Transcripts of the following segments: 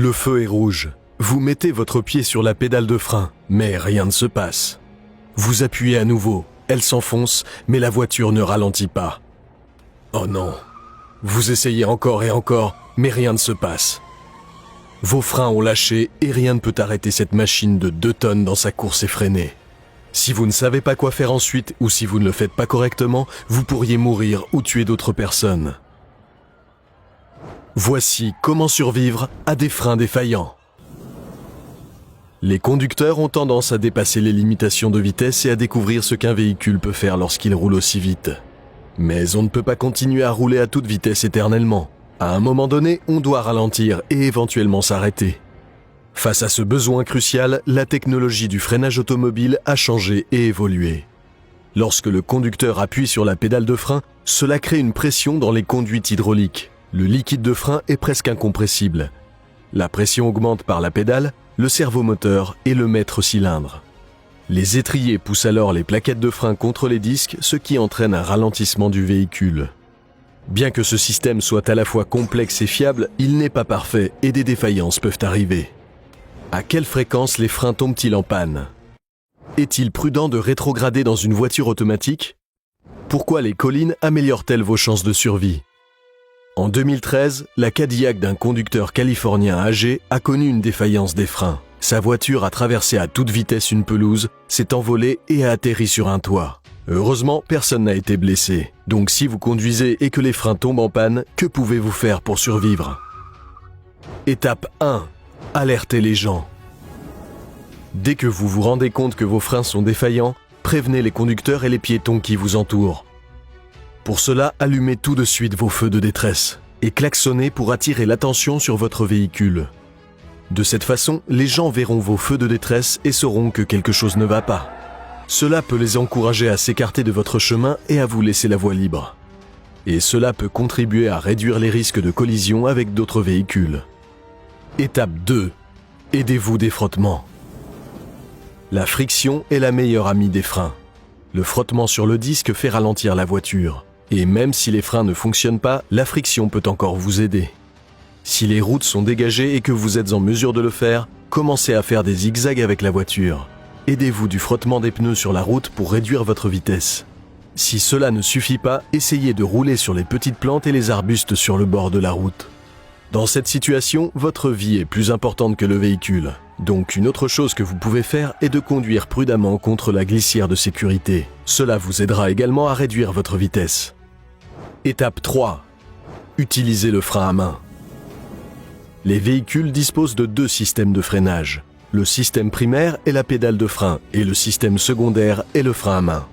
Le feu est rouge. Vous mettez votre pied sur la pédale de frein, mais rien ne se passe. Vous appuyez à nouveau, elle s'enfonce, mais la voiture ne ralentit pas. Oh non. Vous essayez encore et encore, mais rien ne se passe. Vos freins ont lâché et rien ne peut arrêter cette machine de 2 tonnes dans sa course effrénée. Si vous ne savez pas quoi faire ensuite ou si vous ne le faites pas correctement, vous pourriez mourir ou tuer d'autres personnes. Voici comment survivre à des freins défaillants. Les conducteurs ont tendance à dépasser les limitations de vitesse et à découvrir ce qu'un véhicule peut faire lorsqu'il roule aussi vite. Mais on ne peut pas continuer à rouler à toute vitesse éternellement. À un moment donné, on doit ralentir et éventuellement s'arrêter. Face à ce besoin crucial, la technologie du freinage automobile a changé et évolué. Lorsque le conducteur appuie sur la pédale de frein, cela crée une pression dans les conduites hydrauliques. Le liquide de frein est presque incompressible. La pression augmente par la pédale, le servomoteur et le maître cylindre. Les étriers poussent alors les plaquettes de frein contre les disques, ce qui entraîne un ralentissement du véhicule. Bien que ce système soit à la fois complexe et fiable, il n'est pas parfait et des défaillances peuvent arriver. À quelle fréquence les freins tombent-ils en panne? Est-il prudent de rétrograder dans une voiture automatique? Pourquoi les collines améliorent-elles vos chances de survie? En 2013, la Cadillac d'un conducteur californien âgé a connu une défaillance des freins. Sa voiture a traversé à toute vitesse une pelouse, s'est envolée et a atterri sur un toit. Heureusement, personne n'a été blessé. Donc si vous conduisez et que les freins tombent en panne, que pouvez-vous faire pour survivre? Étape 1. Alertez les gens. Dès que vous vous rendez compte que vos freins sont défaillants, prévenez les conducteurs et les piétons qui vous entourent. Pour cela, allumez tout de suite vos feux de détresse et klaxonnez pour attirer l'attention sur votre véhicule. De cette façon, les gens verront vos feux de détresse et sauront que quelque chose ne va pas. Cela peut les encourager à s'écarter de votre chemin et à vous laisser la voie libre. Et cela peut contribuer à réduire les risques de collision avec d'autres véhicules. Étape 2. Aidez-vous des frottements. La friction est la meilleure amie des freins. Le frottement sur le disque fait ralentir la voiture. Et même si les freins ne fonctionnent pas, la friction peut encore vous aider. Si les routes sont dégagées et que vous êtes en mesure de le faire, commencez à faire des zigzags avec la voiture. Aidez-vous du frottement des pneus sur la route pour réduire votre vitesse. Si cela ne suffit pas, essayez de rouler sur les petites plantes et les arbustes sur le bord de la route. Dans cette situation, votre vie est plus importante que le véhicule. Donc une autre chose que vous pouvez faire est de conduire prudemment contre la glissière de sécurité. Cela vous aidera également à réduire votre vitesse. Étape 3. Utilisez le frein à main. Les véhicules disposent de 2 systèmes de freinage. Le système primaire est la pédale de frein et le système secondaire est le frein à main.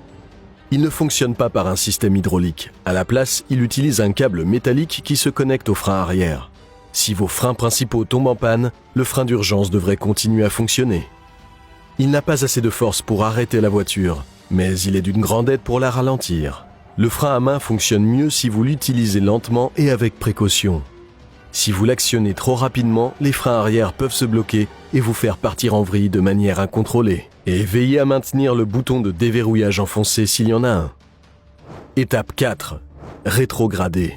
Il ne fonctionne pas par un système hydraulique. À la place, il utilise un câble métallique qui se connecte au frein arrière. Si vos freins principaux tombent en panne, le frein d'urgence devrait continuer à fonctionner. Il n'a pas assez de force pour arrêter la voiture, mais il est d'une grande aide pour la ralentir. Le frein à main fonctionne mieux si vous l'utilisez lentement et avec précaution. Si vous l'actionnez trop rapidement, les freins arrière peuvent se bloquer et vous faire partir en vrille de manière incontrôlée. Et veillez à maintenir le bouton de déverrouillage enfoncé s'il y en a un. Étape 4. Rétrograder.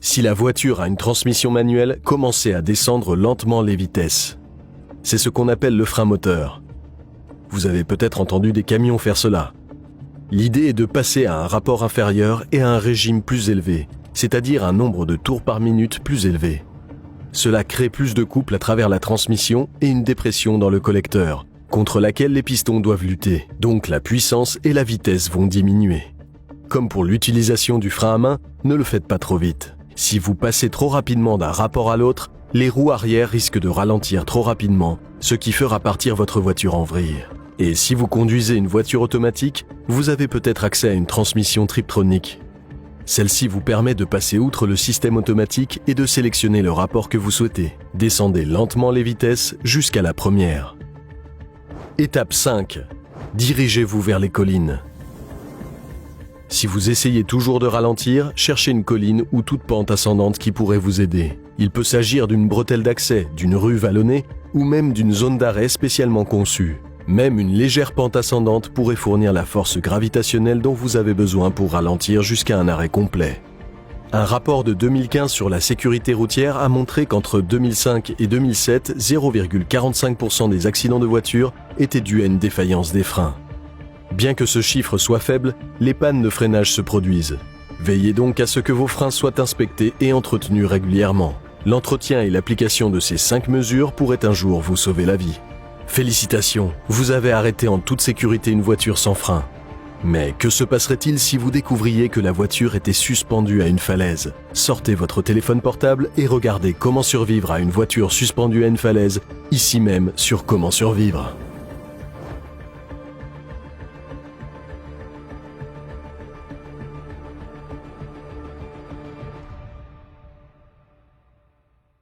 Si la voiture a une transmission manuelle, commencez à descendre lentement les vitesses. C'est ce qu'on appelle le frein moteur. Vous avez peut-être entendu des camions faire cela. L'idée est de passer à un rapport inférieur et à un régime plus élevé, c'est-à-dire un nombre de tours par minute plus élevé. Cela crée plus de couple à travers la transmission et une dépression dans le collecteur, contre laquelle les pistons doivent lutter, donc la puissance et la vitesse vont diminuer. Comme pour l'utilisation du frein à main, ne le faites pas trop vite. Si vous passez trop rapidement d'un rapport à l'autre, les roues arrière risquent de ralentir trop rapidement, ce qui fera partir votre voiture en vrille. Et si vous conduisez une voiture automatique, vous avez peut-être accès à une transmission Triptronic. Celle-ci vous permet de passer outre le système automatique et de sélectionner le rapport que vous souhaitez. Descendez lentement les vitesses jusqu'à la première. Étape 5. Dirigez-vous vers les collines. Si vous essayez toujours de ralentir, cherchez une colline ou toute pente ascendante qui pourrait vous aider. Il peut s'agir d'une bretelle d'accès, d'une rue vallonnée ou même d'une zone d'arrêt spécialement conçue. Même une légère pente ascendante pourrait fournir la force gravitationnelle dont vous avez besoin pour ralentir jusqu'à un arrêt complet. Un rapport de 2015 sur la sécurité routière a montré qu'entre 2005 et 2007, 0,45% des accidents de voiture étaient dus à une défaillance des freins. Bien que ce chiffre soit faible, les pannes de freinage se produisent. Veillez donc à ce que vos freins soient inspectés et entretenus régulièrement. L'entretien et l'application de ces 5 mesures pourraient un jour vous sauver la vie. Félicitations, vous avez arrêté en toute sécurité une voiture sans frein. Mais que se passerait-il si vous découvriez que la voiture était suspendue à une falaise? Sortez votre téléphone portable et regardez comment survivre à une voiture suspendue à une falaise, ici même sur Comment survivre.